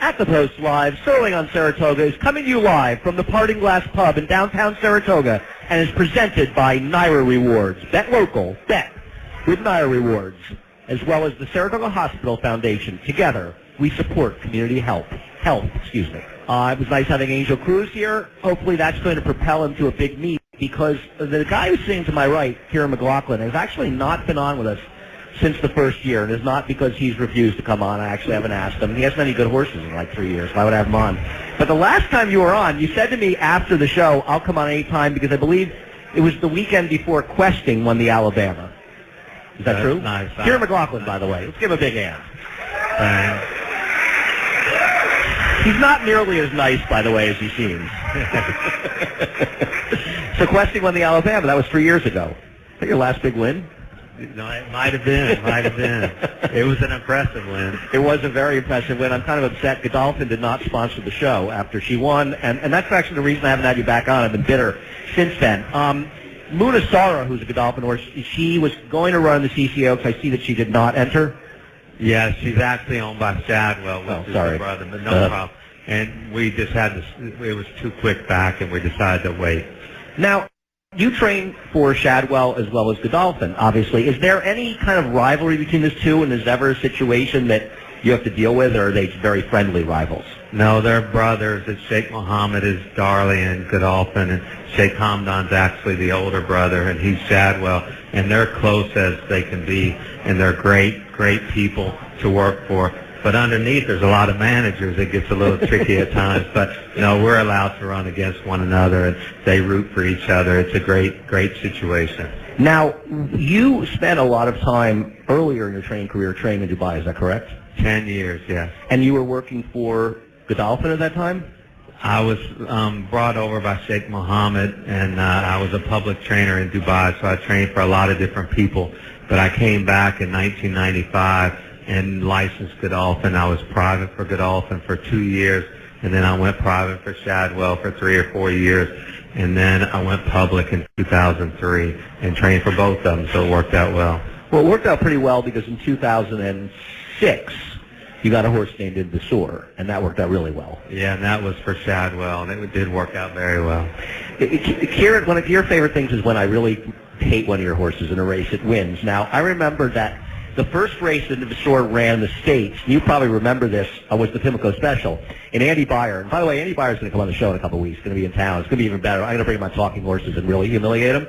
At the Post Live, Sterling on Saratoga is coming to you live from the Parting Glass Pub in downtown Saratoga and is presented by Naira Rewards. Bet local, bet with Naira Rewards, as well as the Saratoga Hospital Foundation. Together, we support community health. It was nice having Angel Cruz here. Hopefully that's going to propel him to a big meet, because the guy who's sitting to my right, Kieran McLaughlin, has actually not been on with us since the first year, and it's not because he's refused to come on. I actually haven't asked him. He hasn't any good horses in like 3 years, so I would have him on. But the last time you were on, you said to me after the show, I'll come on any time, because I believe it was the weekend before Questing won the Alabama. Is that true? Nice. Kieran McLaughlin, by the way. Let's give him a big hand. He's not nearly as nice, by the way, as he seems. So Questing won the Alabama. That was 3 years ago. Is that your last big win? No, it might have been. It was an impressive win. It was a very impressive win. I'm kind of upset Godolphin did not sponsor the show after she won, and that's actually the reason I haven't had you back on. I've been bitter since then. Muna Sara, who's a Godolphin horse, she was going to run the CC Oaks. I see that she did not enter. Yeah, she's actually owned by Shadwell, which is her brother, but no problem. And we just had to, it was too quick back, and we decided to wait. Now, you train for Shadwell as well as Godolphin, obviously. Is there any kind of rivalry between these two, and is there ever a situation that you have to deal with, or are they very friendly rivals? No, they're brothers. It's Sheikh Mohammed is Darley and Godolphin, and Sheikh Hamdan's actually the older brother, and he's Shadwell. And they're close as they can be, and they're great people to work for. But underneath, there's a lot of managers. It gets a little tricky at times. But, we're allowed to run against one another, and they root for each other. It's a great situation. Now, you spent a lot of time earlier in your training career training in Dubai. Is that correct? 10 years, yes. And you were working for Godolphin at that time? I was brought over by Sheikh Mohammed, and I was a public trainer in Dubai, so I trained for a lot of different people. But I came back in 1995 and licensed Godolphin. I was private for Godolphin for 2 years, and then I went private for Shadwell for 3 or 4 years, and then I went public in 2003 and trained for both of them, so it worked out well. Well, it worked out pretty well, because in 2006, you got a horse named Invasor, and that worked out really well. Yeah, and that was for Shadwell, and it did work out very well. Kieran, one of your favorite things is when I really hate one of your horses in a race, it wins. Now, I remember that the first race that Invasor ran in the States, and you probably remember this, was the Pimlico Special, and Andy Beyer. And by the way, Andy Beyer's going to come on the show in a couple of weeks. He's going to be in town. It's going to be even better. I'm going to bring my talking horses and really humiliate him.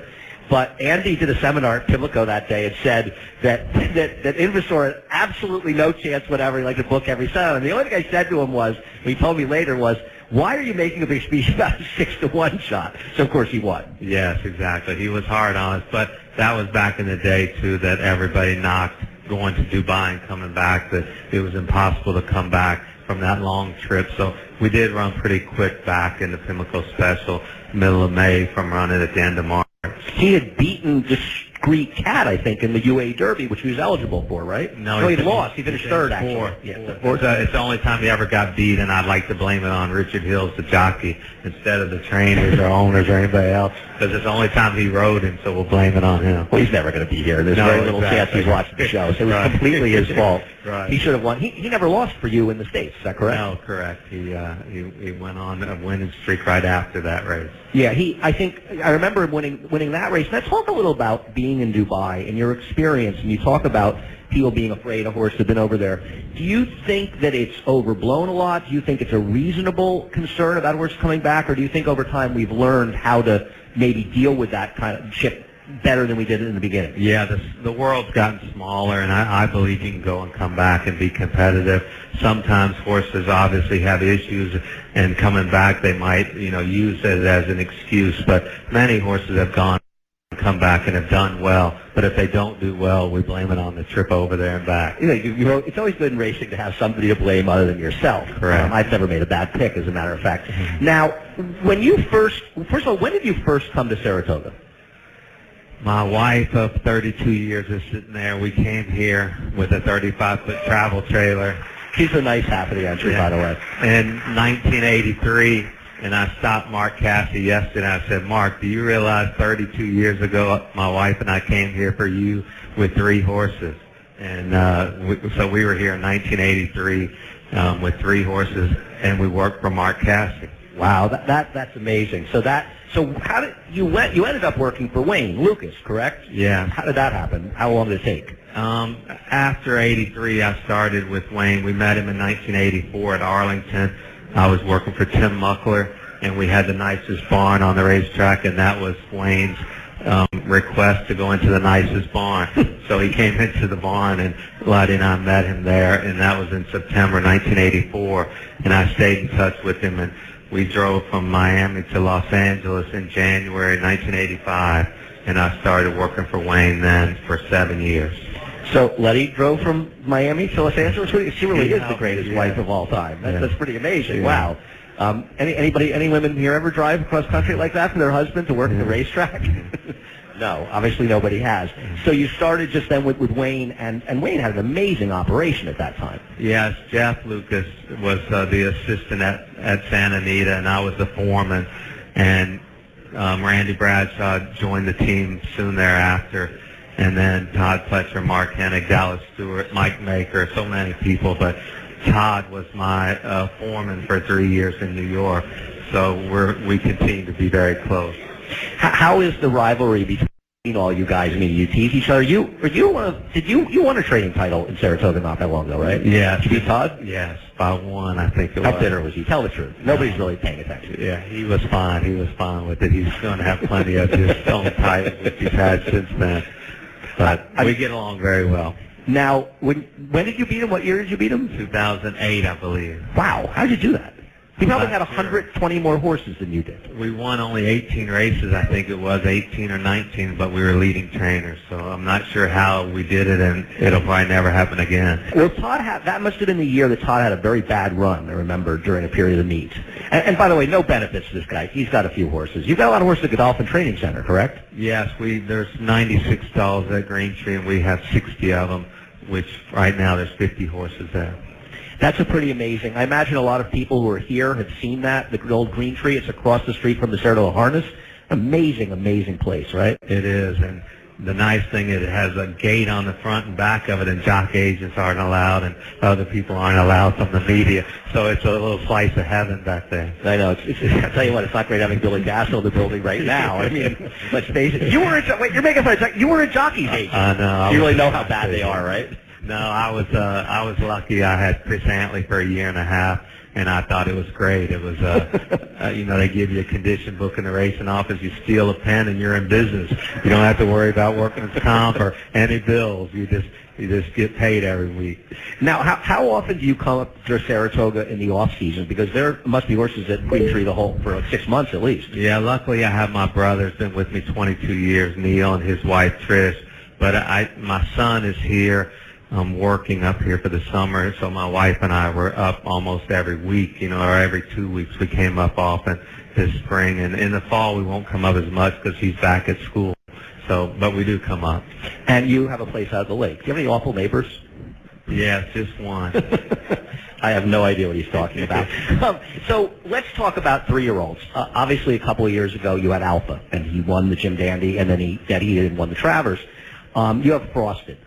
But Andy did a seminar at Pimlico that day and said that Invasor had absolutely no chance, whatever. He liked to book every sound. And the only thing I said to him was, he told me later, was, why are you making a big speech about a 6-1 shot? So, of course, he won. Yes, exactly. He was hard on us. But that was back in the day, too, that everybody knocked going to Dubai and coming back, that it was impossible to come back from that long trip. So we did run pretty quick back in the Pimlico Special, middle of May, from running at the end of March. He had beaten Discreet Cat, I think, in the UAE Derby, which he was eligible for, right? No, he lost. He finished third, actually. It's the only time he ever got beat, and I'd like to blame it on Richard Hills, the jockey, instead of the trainers or owners or anybody else, because it's the only time he rode him, so we'll blame it on him. Well, he's never going to be here. There's very little chance he's watching the show, so it was completely his fault. Right. He should have won. He never lost for you in the States, is that correct? No, correct. He went on a winning streak right after that race. Yeah, I remember him winning that race. Now, talk a little about being in Dubai and your experience, and you talk about people being afraid a horse had been over there. Do you think that it's overblown a lot? Do you think it's a reasonable concern about horses coming back, or do you think over time we've learned how to maybe deal with that kind of ship better than we did in the beginning? Yeah, the world's gotten smaller, and I believe you can go and come back and be competitive. Sometimes horses obviously have issues, and coming back they might, use it as an excuse. But many horses have come back and have done well. But if they don't do well, we blame it on the trip over there and back. It's always good in racing to have somebody to blame other than yourself. Correct. I've never made a bad pick, as a matter of fact. Now, when you first of all, when did you first come to Saratoga? My wife of 32 years is sitting there. We came here with a 35-foot travel trailer. She's a nice half of the entry, by the way. In 1983, and I stopped Mark Cassidy yesterday. I said, Mark, do you realize 32 years ago my wife and I came here for you with 3 horses? And so we were here in 1983 with 3 horses, and we worked for Mark Cassidy. Wow, that's amazing. So how did you ended up working for Wayne Lukas, correct? Yeah. How did that happen? How long did it take? After '83, I started with Wayne. We met him in 1984 at Arlington. I was working for Tim Muckler, and we had the nicest barn on the racetrack, and that was Wayne's request to go into the nicest barn. So he came into the barn, and Lottie and I met him there, and that was in September 1984. And I stayed in touch with him, and we drove from Miami to Los Angeles in January 1985, and I started working for Wayne then for 7 years. So Letty drove from Miami to Los Angeles. She really is the greatest wife of all time. That's pretty amazing. Yeah. Wow. Any women here ever drive across country like that for their husband to work at the racetrack? No, obviously nobody has. So you started just then with Wayne, and Wayne had an amazing operation at that time. Yes, Jeff Lukas was the assistant at Santa Anita, and I was the foreman. And Randy Bradshaw joined the team soon thereafter. And then Todd Pletcher, Mark Hennig, Dallas Stewart, Mike Maker, so many people. But Todd was my foreman for 3 years in New York. So we continue to be very close. How is the rivalry between all you guys? I mean, you tease each other. You won a training title in Saratoga not that long ago, right? Yes. Did you beat Todd? Yes, by 1, I think it was. How bitter was he? Tell the truth. Nobody's really paying attention. Yeah, he was fine. He was fine with it. He's going to have plenty of his own titles, which he's had since then. But we get along very well. Now, when did you beat him? What year did you beat him? 2008, I believe. Wow, how did you do that? He probably had 120 more horses than you did. We won only 18 races, I think it was, 18 or 19, but we were leading trainers, so I'm not sure how we did it, and it'll probably never happen again. Well, that must have been the year that Todd had a very bad run, I remember, during a period of meet. And by the way, no benefits to this guy. He's got a few horses. You've got a lot of horses at Godolphin Training Center, correct? Yes, there's 96 stalls at Green Tree, and we have 60 of them, which right now there's 50 horses there. That's a pretty amazing. I imagine a lot of people who are here have seen that, the old Green Tree. It's across the street from the Saratoga Harness. Amazing, amazing place, right? It is, and the nice thing is it has a gate on the front and back of it, and jock agents aren't allowed, and other people aren't allowed from the media. So it's a little slice of heaven back there. I know. I'll tell you what, it's not great having Billy Gasso in the building right now. I mean, let's face it. You're making fun of you were a jockey's agent. I know. You really know how bad they are, right? No, I was lucky. I had Chris Antley for a year and a half, and I thought it was great. It was, they give you a condition book in the racing office. You steal a pen, and you're in business. You don't have to worry about working at comp or any bills. You just get paid every week. Now, how often do you come up to Saratoga in the off season? Because there must be horses at Green Tree for like 6 months at least. Yeah, luckily I have my brother. He's been with me 22 years, Neil, and his wife Trish. But my son is here. I'm working up here for the summer, so my wife and I were up almost every week, or every 2 weeks we came up often this spring. And in the fall we won't come up as much because he's back at school. So, but we do come up. And you have a place out at the lake. Do you have any awful neighbors? Yes, just one. I have no idea what he's talking about. So let's talk about 3-year-olds. Obviously, a couple of years ago you had Alpha, and he won the Jim Dandy, and then he won the Travers. You have Frosted,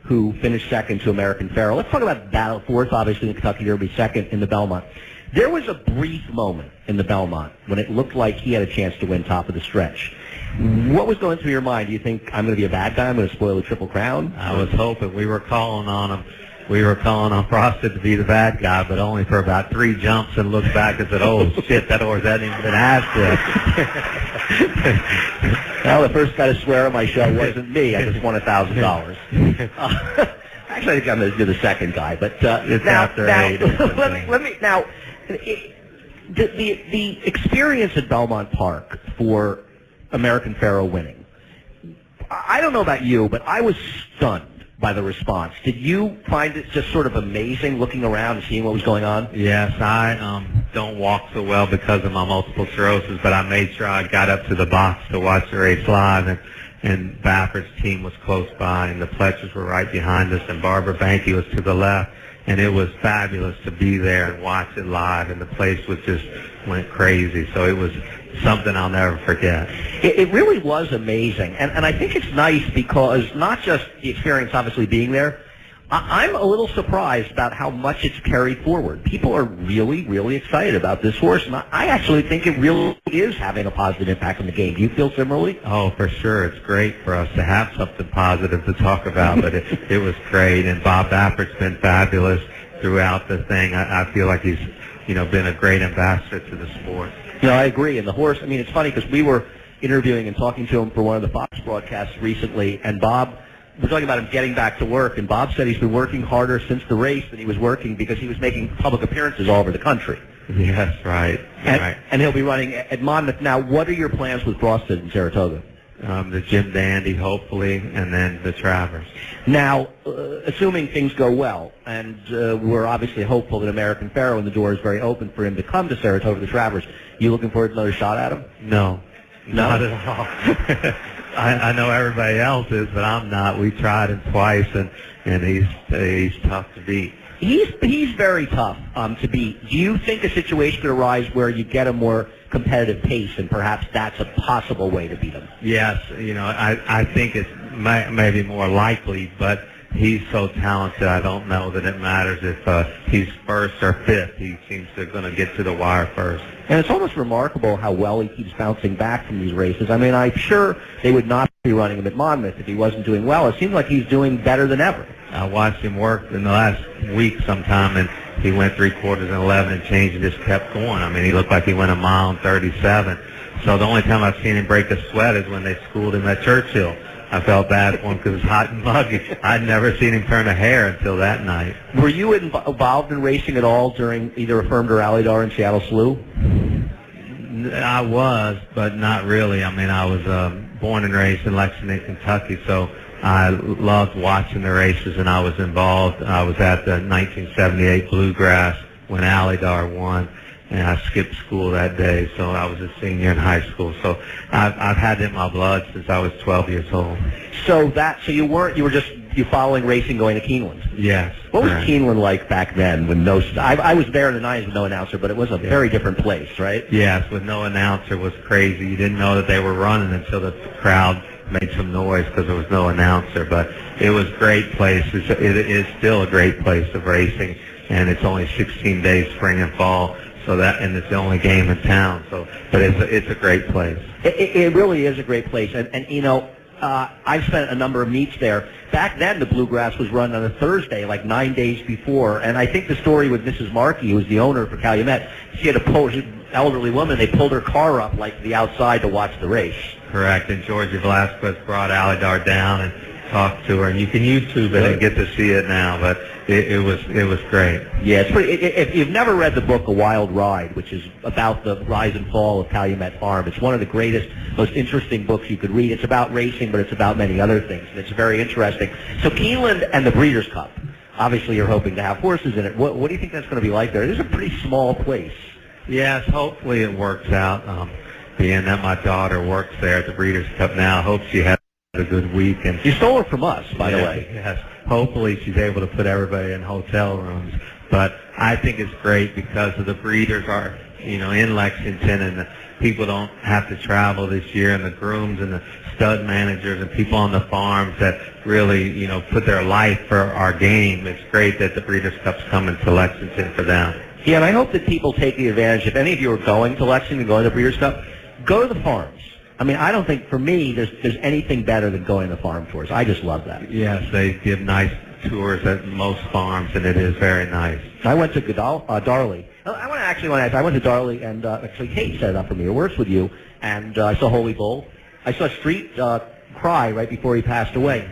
who finished second to American Pharoah. Let's talk about Battle fourth, obviously, in the Kentucky Derby, second in the Belmont. There was a brief moment in the Belmont when it looked like he had a chance to win top of the stretch. What was going through your mind? Do you think, I'm going to be a bad guy, I'm going to spoil the Triple Crown? I was hoping. We were calling on him. We were calling on Frosted to be the bad guy, but only for about 3 jumps, and looked back and said, oh, shit, that horse hadn't even been asked yet. Well, the first guy to swear on my show wasn't me. I just won $1,000. Actually, I think I'm going to do the second guy. But it's after 8. Let me now. The experience at Belmont Park for American Pharoah winning. I don't know about you, but I was stunned by the response. Did you find it just sort of amazing looking around and seeing what was going on? Yes, I don't walk so well because of my multiple sclerosis, but I made sure I got up to the box to watch the race live, and Bafford's team was close by, and the Pletchers were right behind us, and Barbara Banke was to the left, and it was fabulous to be there and watch it live, and the place went crazy, so it was something I'll never forget. It really was amazing, and I think it's nice because not just the experience obviously being there, I'm a little surprised about how much it's carried forward. People are really, really excited about this horse, and I actually think it really is having a positive impact on the game. Do you feel similarly? Oh, for sure. It's great for us to have something positive to talk about, but it was great, and Bob Baffert's been fabulous throughout the thing. I feel like he's, been a great ambassador to the sport. I agree. And the horse, it's funny because we were interviewing and talking to him for one of the Fox broadcasts recently, and Bob, we're talking about him getting back to work, and Bob said he's been working harder since the race than he was working because he was making public appearances all over the country. Yes, right. And he'll be running at Monmouth. Now, what are your plans with Broston and Saratoga? The Jim Dandy, hopefully, and then the Travers. Now, assuming things go well, and we're obviously hopeful that American Pharoah and the door is very open for him to come to Saratoga, the Travers, you looking forward to another shot at him? No, not at all. I know everybody else is, but I'm not. We tried him twice, and he's tough to beat. He's very tough to beat. Do you think a situation could arise where you get a more competitive pace, and perhaps that's a possible way to beat him? Yes, I think it's maybe more likely, but he's so talented. I don't know that it matters if he's first or fifth. He seems to going to get to the wire first. And it's almost remarkable how well he keeps bouncing back from these races. I'm sure they would not be running him at Monmouth if he wasn't doing well. It seems like he's doing better than ever. I watched him work in the last week sometime, and he went 3/4 and 11 and changed and just kept going. He looked like he went 1 mile and 37. So the only time I've seen him break a sweat is when they schooled him at Churchill. I felt bad for him because it was hot and muggy. I'd never seen him turn a hair until that night. Were you involved in racing at all during either Affirmed or Alydar in Seattle Slew? I was, but not really. I was born and raised in Lexington, Kentucky, so I loved watching the races, and I was involved. I was at the 1978 Bluegrass when Alydar won, and I skipped school that day, so I was a senior in high school. So I've had it in my blood since I was 12 years old. So you were just following racing going to Keeneland? Yes. What was Keeneland like back then when I was there in the 90s with no announcer, but it was a very different place, right? Yes, with no announcer was crazy. You didn't know that they were running until the crowd made some noise because there was no announcer, but it was a great place. It is still a great place of racing, and it's only 16 days, spring and fall. And it's the only game in town. But it's a great place. It really is a great place. And I've spent a number of meets there. Back then, the Bluegrass was run on a Thursday, like 9 days before. And I think the story with Mrs. Markey, who was the owner for Calumet, she had an elderly woman. They pulled her car up like the outside to watch the race. Correct. And Georgia Velasquez brought Alydar down and talked to her. And you can YouTube it and get to see it now. But it was great. Yeah, it's pretty. If you've never read the book A Wild Ride, which is about the rise and fall of Calumet Farm, it's one of the greatest, most interesting books you could read. It's about racing, but it's about many other things, and it's very interesting. So Keeneland and the Breeders' Cup, obviously you're hoping to have horses in it. What do you think that's going to be like there? It is a pretty small place. Yes, hopefully it works out. Being that my daughter works there at the Breeders' Cup now, I hope she has a good week. And you stole her from us, by the way. Yes. Hopefully she's able to put everybody in hotel rooms. But I think it's great because of the breeders are, in Lexington, and the people don't have to travel this year, and the grooms and the stud managers and people on the farms that really, put their life for our game. It's great that the Breeders' Cup's coming to Lexington for them. Yeah, and I hope that people take the advantage. If any of you are going to Lexington, going to the Breeders' Cup, go to the farms. I don't think, for me, there's anything better than going to farm tours. I just love that. Yes, they give nice tours at most farms, and it is very nice. I went to Darley. I went to Darley, and actually Kate set it up for me. It works with you, and I saw Holy Bull. I saw Street cry right before he passed away.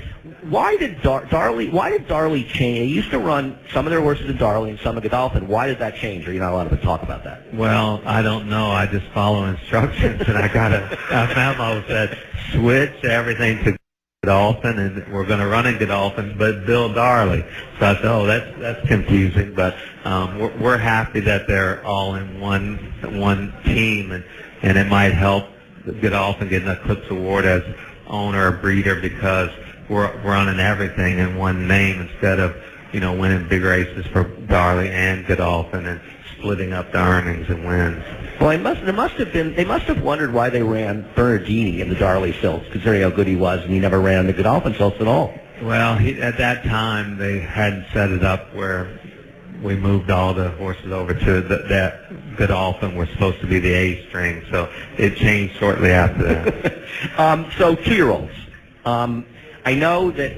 Why did Darley change? They used to run some of their horses in Darley and some at Godolphin. Why did that change? Or you're not allowed to talk about that? Well, I don't know. I just follow instructions, and I got a memo that switch everything to Godolphin, and we're going to run in Godolphin, but Bill Darley. So I thought, that's confusing, but we're happy that they're all in one team, and it might help Godolphin get an Eclipse Award as owner or breeder because we're running everything in one name instead of winning big races for Darley and Godolphin and splitting up the earnings and wins. Well, they must have wondered why they ran Bernardini in the Darley Silks, considering how good he was, and he never ran the Godolphin Silks at all. Well, at that time, they hadn't set it up where we moved all the horses over to that Godolphin was supposed to be the A string, so it changed shortly after that. So 2-year-olds. I know that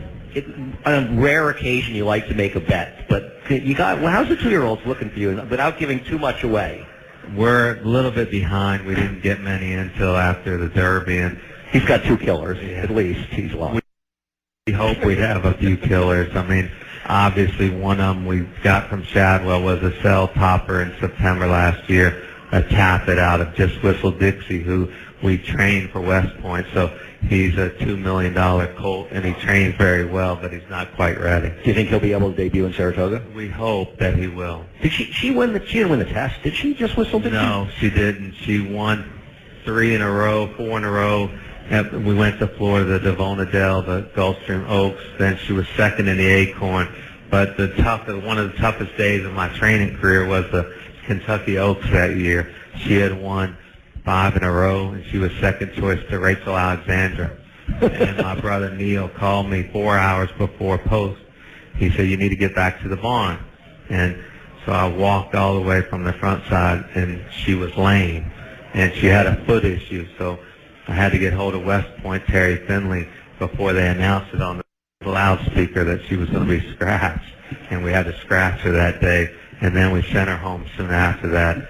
on a rare occasion you like to make a bet, but how's the 2-year-olds looking for you without giving too much away? We're a little bit behind. We didn't get many until after the Derby, and he's got 2 killers at least. He's lost. We hope we have a few killers. I mean, obviously one of them we got from Shadwell was a cell topper in September last year, a Taffet out of Just Whistle Dixie, who we trained for West Point. So he's a $2 million colt, and he trains very well, but he's not quite ready. Do you think he'll be able to debut in Saratoga? We hope that he will. Did she win the? She didn't win the test. Did she? Just Whistle Dixie? No, she didn't. She won 3 in a row, 4 in a row. We went to Florida, the Devonadale, the Gulfstream Oaks. Then she was second in the Acorn. But one of the toughest days of my training career was the Kentucky Oaks that year. She had won 5 in a row, and she was second choice to Rachel Alexandra. And my brother Neil called me 4 hours before post. He said, "You need to get back to the barn." And so I walked all the way from the front side, and she was lame, and she had a foot issue. So I had to get hold of West Point, Terry Finley, before they announced it on the loudspeaker that she was going to be scratched. And we had to scratch her that day. And then we sent her home soon after that.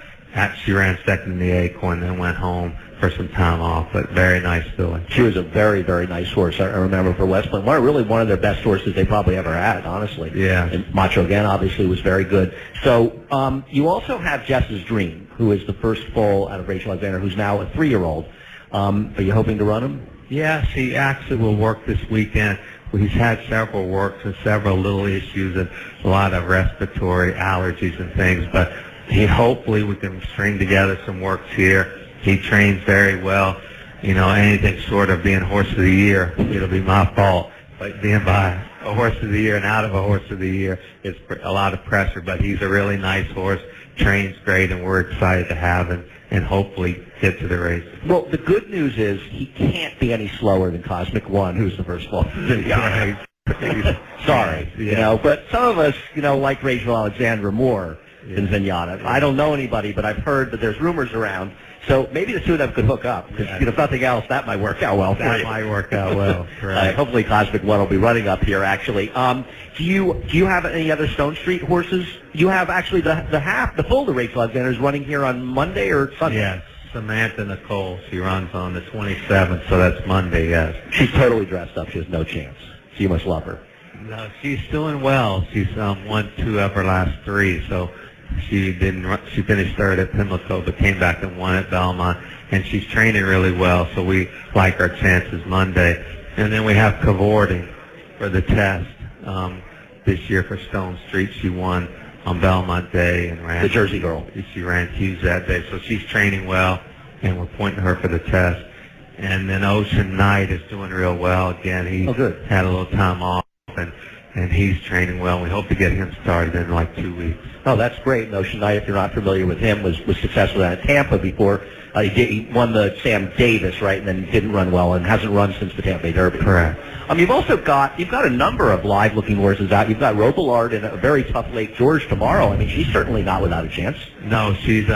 She ran second in the Acorn, then went home for some time off. But very nice filly. She was a very, very nice horse. I remember for West Point. Really one of their best horses they probably ever had, honestly. Yeah. And Macho again, obviously, was very good. So you also have Jess's Dream, who is the first foal out of Rachel Alexander, who's now a 3-year-old. Are you hoping to run him? Yes, he actually will work this weekend. He's had several works and several little issues and a lot of respiratory allergies and things, but hopefully we can string together some works here. He trains very well. You know, anything short of being horse of the year, it'll be my fault. But being by a horse of the year and out of a horse of the year is a lot of pressure, but he's a really nice horse, trains great, and we're excited to have him and hopefully get to the race. Well, the good news is he can't be any slower than Cosmic One, who's the first foal. Right. Sorry, you know, but some of us, like Rachel Alexandra more than Zenyatta. I don't know anybody, but I've heard that there's rumors around. So maybe the two of them could hook up. Because, if nothing else, that might work out well for you. That might work out well. Right. Hopefully Cosmic One will be running up here, actually. Do you have any other Stone Street horses? You have actually the full to Rachel Alexander is running here on Monday or Sunday? Yes. Samantha Nicole, she runs on the 27th, so that's Monday, yes. She's totally dressed up. She has no chance. So you must love her. No, she's doing well. She's won 2 of her last 3, so she finished third at Pimlico, but came back and won at Belmont, and she's training really well, so we like our chances Monday. And then we have cavorting for the test this year for Stone Street. She won on Belmont Day and ran. The Jersey girl. She ran Hughes that day, so she's training well, and we're pointing her for the test. And then Ocean Knight is doing real well. Again, he had a little time off, and he's training well. We hope to get him started in like 2 weeks. Oh, that's great. Ocean Knight, if you're not familiar with him, was successful at Tampa before. He won the Sam Davis, right, and then didn't run well and hasn't run since the Tampa Bay Derby. Correct. You've also got a number of live-looking horses out. You've got Robillard and a very tough Lake George tomorrow. I mean, she's certainly not without a chance. No, she's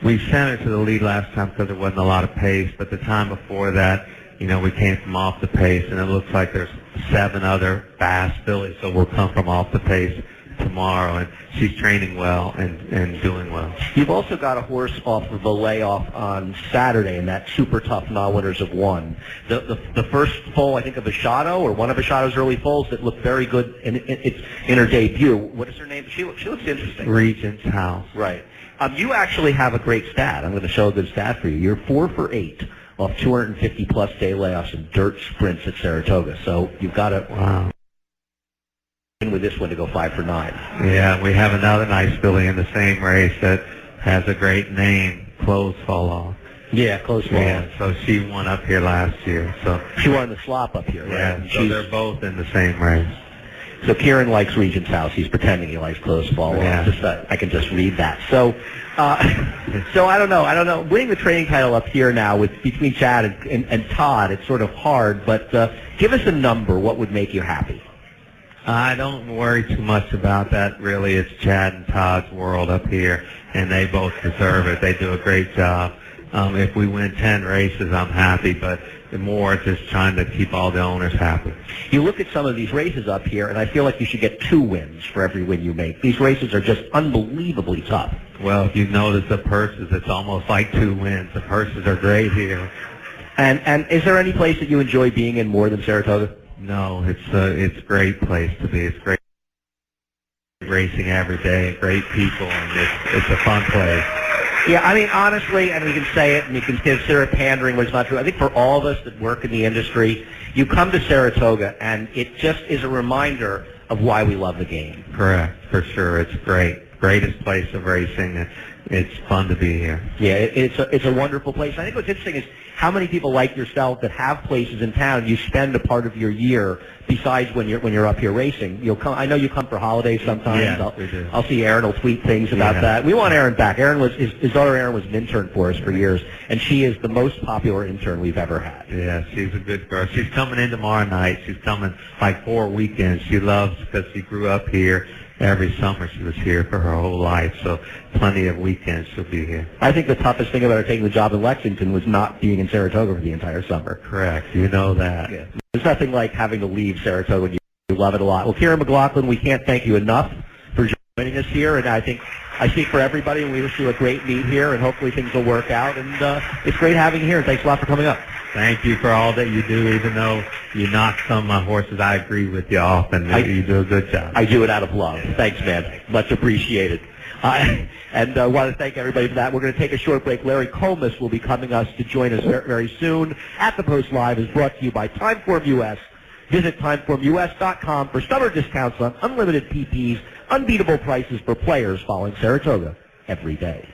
we sent her to the lead last time because there wasn't a lot of pace, but the time before that, we came from off the pace, and it looks like there's 7 other fast fillies, so we'll come from off the pace tomorrow, and she's training well and doing well. You've also got a horse off of the layoff on Saturday in that super tough non-winners of 1. The first foal, I think, of Machado, or one of Machado's early foals that looked very good in her debut. What is her name? She looks interesting. Regent's House. Right. You actually have a great stat. I'm going to show a good stat for you. You're 4 for 8 off 250-plus day layoffs and dirt sprints at Saratoga. So you've got to with this one to go 5 for 9. Yeah, we have another nice filly in the same race that has a great name, Clothes Fall Off. Yeah, Clothes Fall Off. Yeah, so she won up here last year. So she won the slop up here, right? Yeah, so they're both in the same race. So Kieran likes Regent's House. He's pretending he likes Closeball. Yeah. I can just read that. So, so I don't know. Winning the training title up here now between Chad and Todd, it's sort of hard. But give us a number. What would make you happy? I don't worry too much about that, really. It's Chad and Todd's world up here, and they both deserve it. They do a great job. If we win 10 races, I'm happy, but more just trying to keep all the owners happy. You look at some of these races up here, and I feel like you should get 2 wins for every win you make. These races are just unbelievably tough. Well, if you notice the purses, it's almost like 2 wins. The purses are great here. And is there any place that you enjoy being in more than Saratoga? No, it's a great place to be. It's great racing every day, great people, and it's a fun place. Yeah, I mean, honestly, and we can say it, and you can consider it pandering, but it's not true. I think for all of us that work in the industry, you come to Saratoga, and it just is a reminder of why we love the game. Correct, for sure. It's great. Greatest place of racing. It's fun to be here. Yeah, it's a wonderful place. I think what's interesting is how many people like yourself that have places in town you spend a part of your year besides when you're up here racing. You'll come. I know you come for holidays sometimes. Yeah, we do. I'll see Erin will tweet things about that. We want Erin back. His daughter Erin was an intern for us for years, and she is the most popular intern we've ever had. Yeah, she's a good girl. She's coming in tomorrow night. She's coming like 4 weekends. She loves because she grew up here. Every summer she was here for her whole life, so plenty of weekends she'll be here. I think the toughest thing about her taking the job in Lexington was not being in Saratoga for the entire summer. Correct. You know that. Yeah. There's nothing like having to leave Saratoga when you love it a lot. Well, Kieran McLaughlin, we can't thank you enough for joining us here, and I think I speak for everybody, and we wish you a great meet here, and hopefully things will work out. And it's great having you here, and thanks a lot for coming up. Thank you for all that you do, even though you knock some of my horses. I agree with you often. You do a good job. I do it out of love. Thanks, man. Much appreciated. And I want to thank everybody for that. We're going to take a short break. Larry Comas will be coming to join us very, very soon. At the Post Live is brought to you by Timeform US. Visit timeformus.com for summer discounts on unlimited PPs, unbeatable prices for players following Saratoga every day.